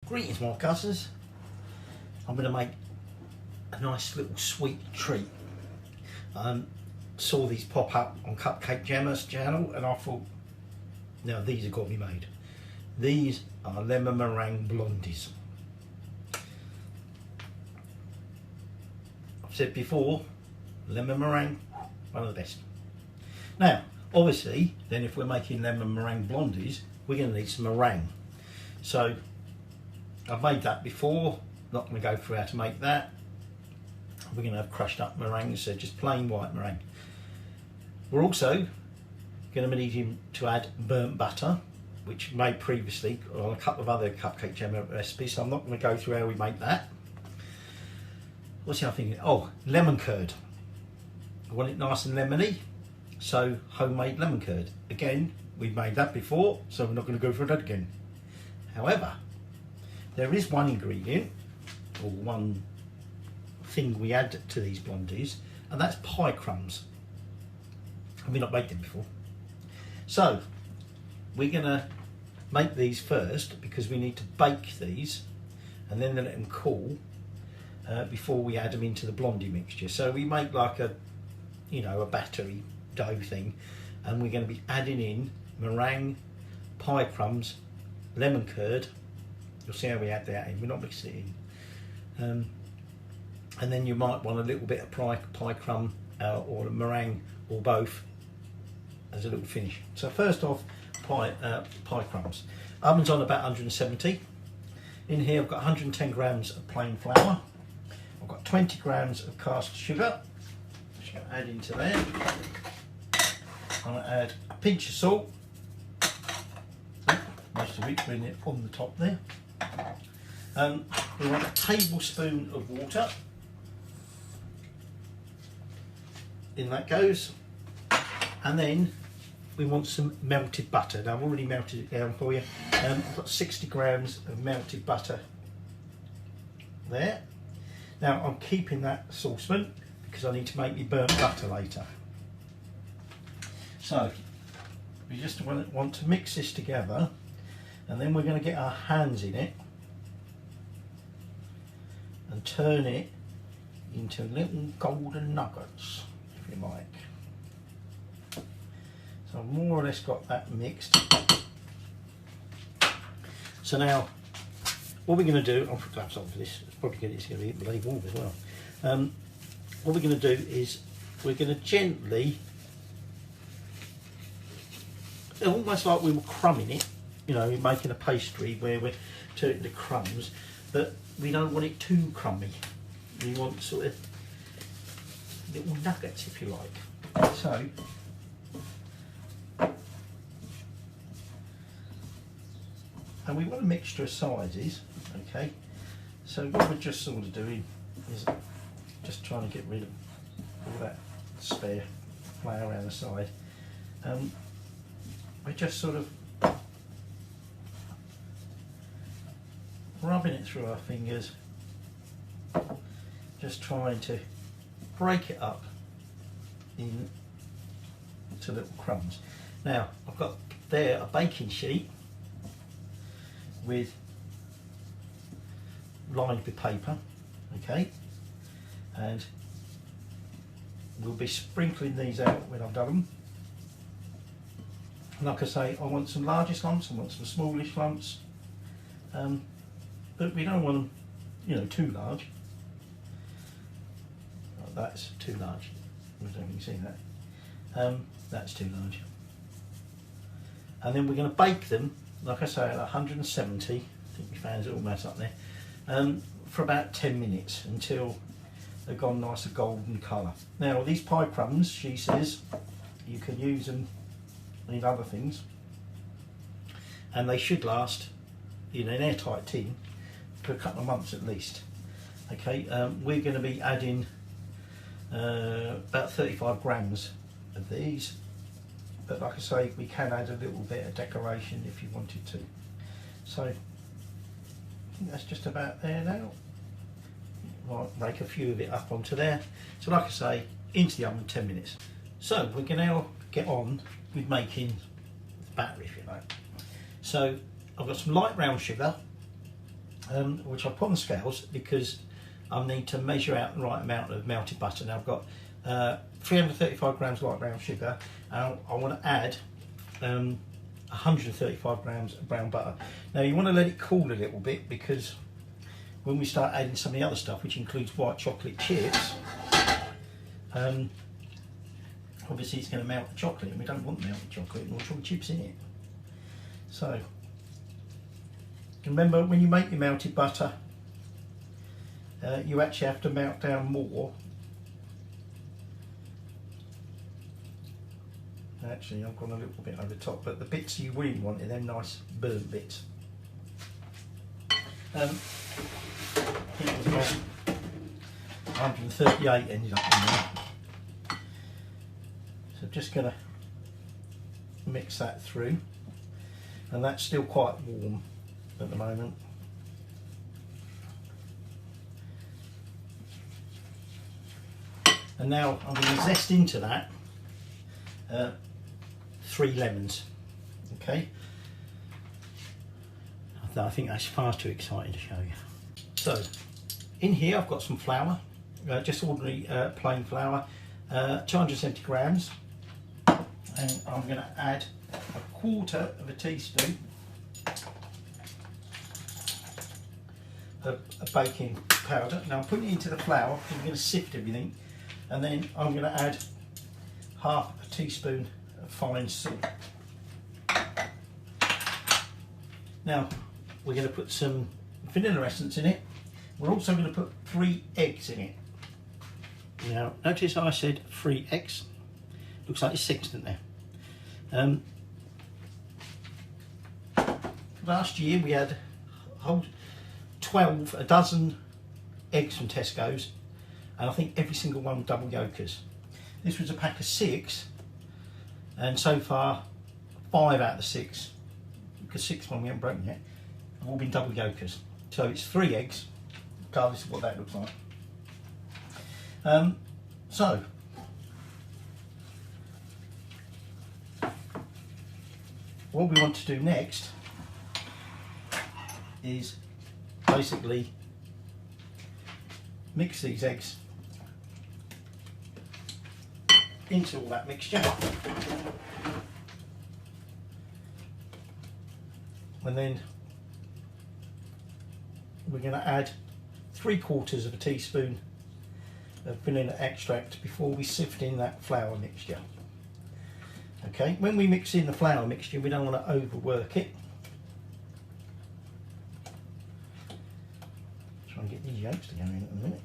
Greetings, my cousins. I'm going to make a nice little sweet treat. Saw these pop up on Cup Cake Jemma's channel and I thought, now these have got to be made. These are lemon meringue blondies. I've said before, lemon meringue, one of the best. Now, obviously, then if we're making lemon meringue blondies, we're going to need some meringue. So, I've made that before, not going to go through how to make that. We're going to have crushed up meringues, so just plain white meringue. We're also going to be needing to add burnt butter, which we made previously on a couple of other Cupcake Jemma recipes, so I'm not going to go through how we make that. What's the other thing? Oh, lemon curd. I want it nice and lemony, so homemade lemon curd. Again, we've made that before, so we're not going to go through that again. However, there is one ingredient, or one thing we add to these blondies, and that's pie crumbs. And we've not made them before. So, we're going to make these first because we need to bake these and then let them cool before we add them into the blondie mixture. So we make like a, you know, a battery dough thing, and we're going to be adding in meringue, pie crumbs, lemon curd. You'll see how we add that in. We're not mixing it in. And then you might want a little bit of pie crumb or a meringue or both as a little finish. So first off, pie crumbs. Oven's on about 170. In here I've got 110 grams of plain flour. I've got 20 grams of cast sugar. I'm just going to add into there. I'm going to add a pinch of salt. Most of it putting it on the top there. We want a tablespoon of water. In that goes. And then we want some melted butter. Now I've already melted it down for you. I've got 60 grams of melted butter there. Now I'm keeping that saucepan because I need to make me burnt butter later. So we just want to mix this together, and then we're going to get our hands in it and turn it into little golden nuggets, if you like. So I've more or less got that mixed. So now, what we're going to do, I'll put gloves on for this, it's probably going to be bloody warm as well. What we're going to do is, we're going to gently, almost like we were crumbing it, you know, making a pastry where we're turning the crumbs, but we don't want it too crummy. We want sort of little nuggets, if you like. So, and we want a mixture of sizes, okay? So what we're just sort of doing is just trying to get rid of all that spare flour around the side. We're just sort of rubbing it through our fingers, just trying to break it up into little crumbs. Now I've got there a baking sheet with lined with paper, okay, and we'll be sprinkling these out when I've done them. Like I say, I want some largest lumps, I want some smallish lumps, but we don't want them, you know, too large. Oh, that's too large. I don't know if you can see that. That's too large. And then we're going to bake them, like I say, at 170. I think my fans are almost up there. For about 10 minutes until they've gone nice a golden colour. Now these pie crumbs, she says, you can use them in other things, and they should last in an airtight tin for a couple of months at least. Okay, we're going to be adding about 35 grams of these, but like I say, we can add a little bit of decoration if you wanted to. So I think that's just about there now. Might rake a few of it up onto there. So like I say, into the oven 10 minutes. So we're going to now get on with making the batter, if you like. So I've got some light brown sugar, which I put on the scales because I need to measure out the right amount of melted butter. Now I've got 335 grams light brown sugar, and I want to add 135 grams of brown butter. Now you want to let it cool a little bit, because when we start adding some of the other stuff, which includes white chocolate chips, obviously it's going to melt the chocolate, and we don't want melted chocolate nor chocolate chips in it. So remember, when you make your melted butter, you actually have to melt down more. Actually, I've gone a little bit over the top, but the bits you really want are them nice burnt bits. It was about 138 ended up in there. So just going to mix that through, and that's still quite warm at the moment. And now I'm going to zest into that 3 lemons. Okay, I think that's far too exciting to show you. So in here I've got some flour, just ordinary plain flour, 270 grams, and I'm going to add 1/4 of a teaspoon of baking powder. Now I'm putting it into the flour because I'm going to sift everything, and then I'm going to add 1/2 teaspoon of fine salt. Now we're going to put some vanilla essence in it. We're also going to put 3 eggs in it. Now notice I said 3 eggs. Looks like it's 6, doesn't there? Last year we had a dozen eggs from Tesco's, and I think every single one double yolkers. This was a pack of 6, and so far 5 out of the 6, because 6 one we haven't broken yet, have all been double yolkers. So it's 3 eggs, regardless of what that looks like. So what we want to do next is basically mix these eggs into all that mixture, and then we're going to add 3/4 of a teaspoon of vanilla extract before we sift in that flour mixture. Okay, when we mix in the flour mixture, we don't want to overwork it. Try and get these yolks to go in at the minute.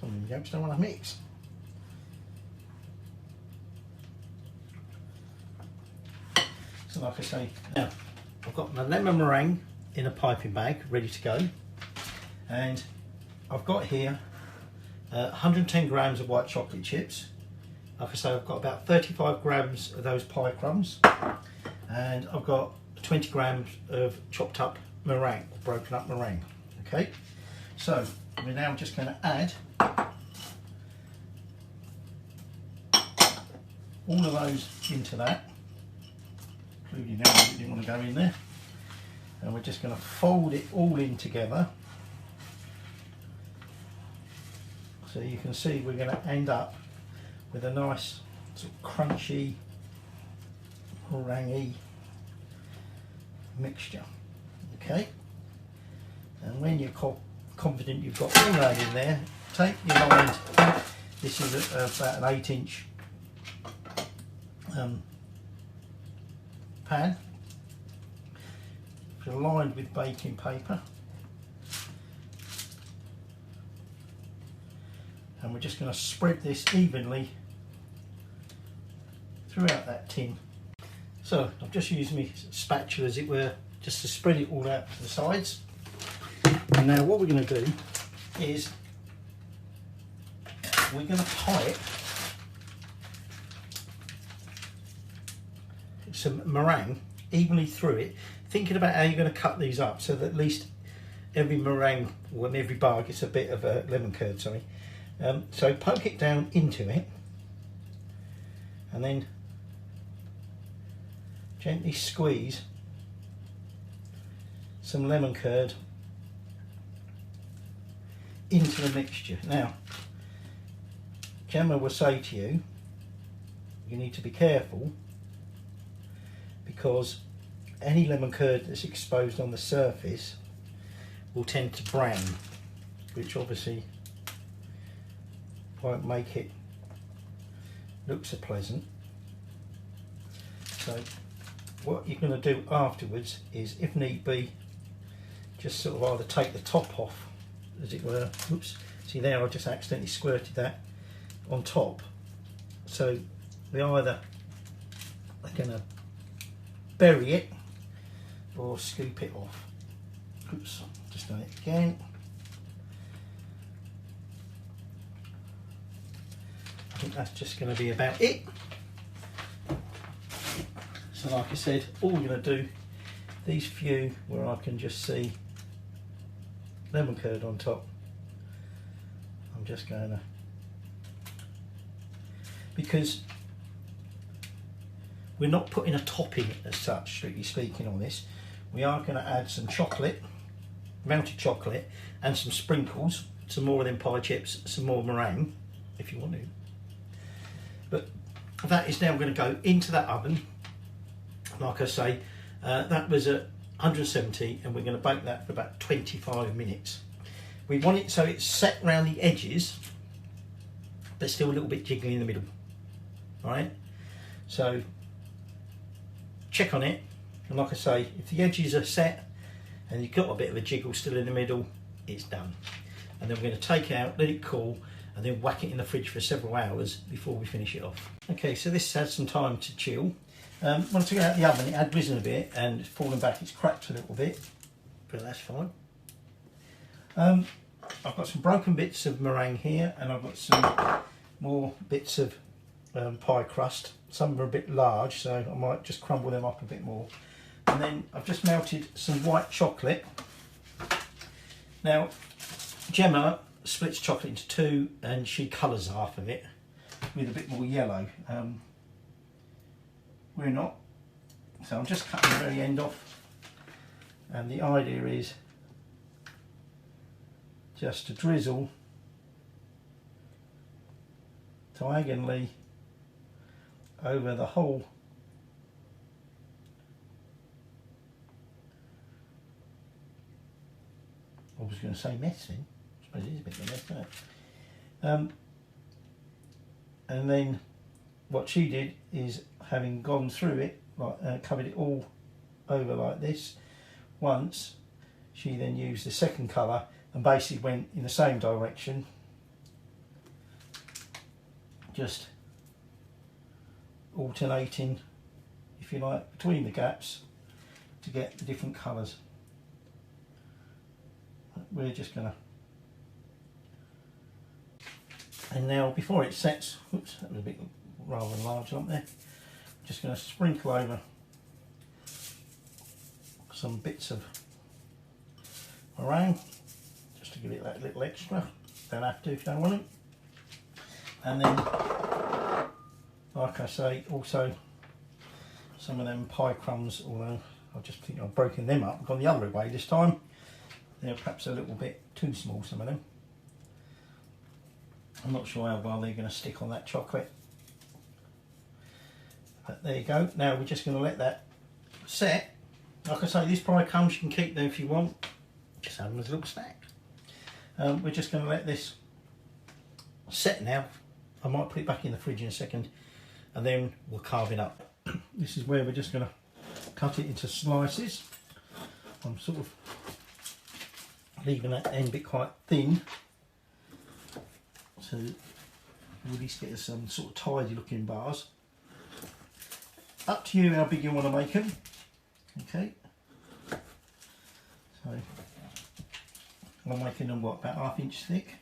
Some of the yolks don't want to mix. So like I say, now I've got my lemon meringue in a piping bag ready to go, and I've got here 110 grams of white chocolate chips. Like I say, I've got about 35 grams of those pie crumbs, and I've got 20 grams of chopped up meringue, or broken up meringue. Okay, so we're now just going to add all of those into that, including everything that didn't want to go in there, and we're just going to fold it all in together. So you can see we're going to end up with a nice sort of crunchy, meringue mixture. Okay, and when you're confident you've got all that in there, take your line. This is about an 8-inch pan, lined with baking paper, and we're just going to spread this evenly throughout that tin. So I've just used my spatula, as it were, just to spread it all out to the sides. And now what we're going to do is we're going to pipe some meringue evenly through it, thinking about how you're going to cut these up so that at least every meringue, or every bar, gets a bit of a lemon curd, sorry. So poke it down into it, and then gently squeeze some lemon curd into the mixture. Now, Jemma will say to you, you need to be careful because any lemon curd that's exposed on the surface will tend to brown, which obviously won't make it look so pleasant. So what you're going to do afterwards is, if need be, just sort of either take the top off, as it were. Oops, see there, I just accidentally squirted that on top. So we either are going to bury it or scoop it off. Oops, just done it again. I think that's just going to be about it. So like I said, all we're going to do, these few where I can just see lemon curd on top, I'm just going to, because we're not putting a topping as such, strictly speaking, on this. We are going to add some chocolate, melted chocolate, and some sprinkles, some more of them pie chips, some more meringue, if you want to. But that is now going to go into that oven. Like I say, that was at 170, and we're going to bake that for about 25 minutes. We want it so it's set around the edges, but still a little bit jiggly in the middle. All right, so check on it, and like I say, if the edges are set and you've got a bit of a jiggle still in the middle, it's done. And then we're going to take it out, let it cool, and then whack it in the fridge for several hours before we finish it off. Okay, so this has some time to chill. When I took it out of the oven, it had risen a bit and it's fallen back, it's cracked a little bit, but that's fine. I've got some broken bits of meringue here, and I've got some more bits of pie crust. Some are a bit large, so I might just crumble them up a bit more. And then I've just melted some white chocolate. Now, Jemma splits chocolate into two, and she colours half of it with a bit more yellow. We're not, so I'm just cutting the very end off, and the idea is just to drizzle diagonally over the whole I was going to say mess then, I suppose it is a bit of a mess, isn't it? And then what she did is, having gone through it, like covered it all over like this once, she then used the second colour and basically went in the same direction, just alternating, if you like, between the gaps to get the different colours. We're just going to, and now before it sets, oops, that was a bit rather large up there, just going to sprinkle over some bits of meringue just to give it that little extra. Don't have to if you don't want it. And then, like I say, also some of them pie crumbs, although I just think I've broken them up, I've gone the other way this time. They're perhaps a little bit too small, some of them. I'm not sure how well they're going to stick on that chocolate. But there you go. Now we're just going to let that set. Like I say, these pie crumbs, you can keep them if you want. Just have them as a little snack. We're just going to let this set now. I might put it back in the fridge in a second, and then we'll carve it up. This is where we're just going to cut it into slices. I'm sort of leaving that end bit quite thin, so we'll at least get some sort of tidy looking bars. Up to you how big you want to make them. Okay, so I'm making them what, about 1/2 inch thick.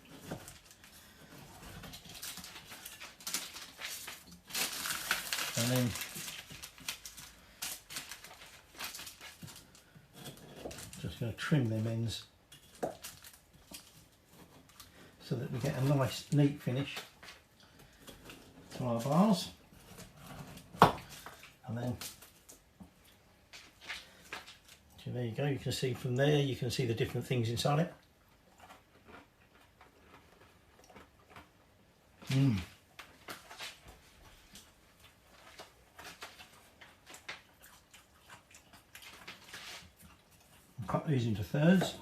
And then just going to trim them ends so that we get a nice neat finish to our bars. And then, so there you go, you can see from there, you can see the different things inside it. Cut these into thirds.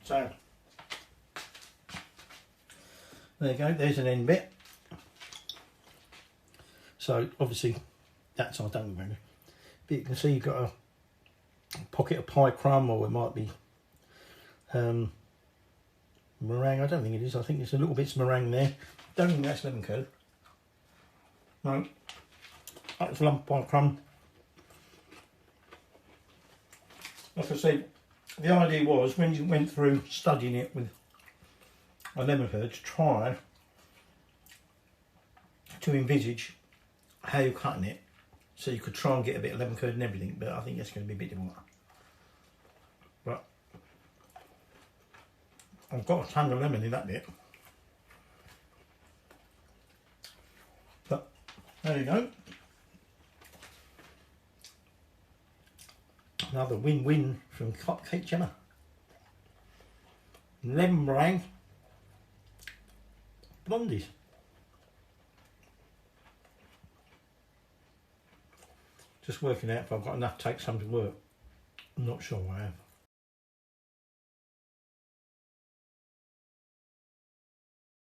So there you go, there's an end bit. So obviously that's I don't remember. But you can see you've got a pocket of pie crumb, or it might be meringue. I don't think it is. I think there's a little bits of meringue there. Don't think that's lemon curd. No, that's lump pie crumb. Like I said, the idea was when you went through studying it with a lemon curd to try to envisage how you're cutting it, so you could try and get a bit of lemon curd and everything. But I think that's going to be a bit difficult. But I've got a ton of lemon in that bit. But there you go. Another win-win from Cup Cake Jemma. Lemon meringue blondies. Just working out if I've got enough to take some to work. I'm not sure I have.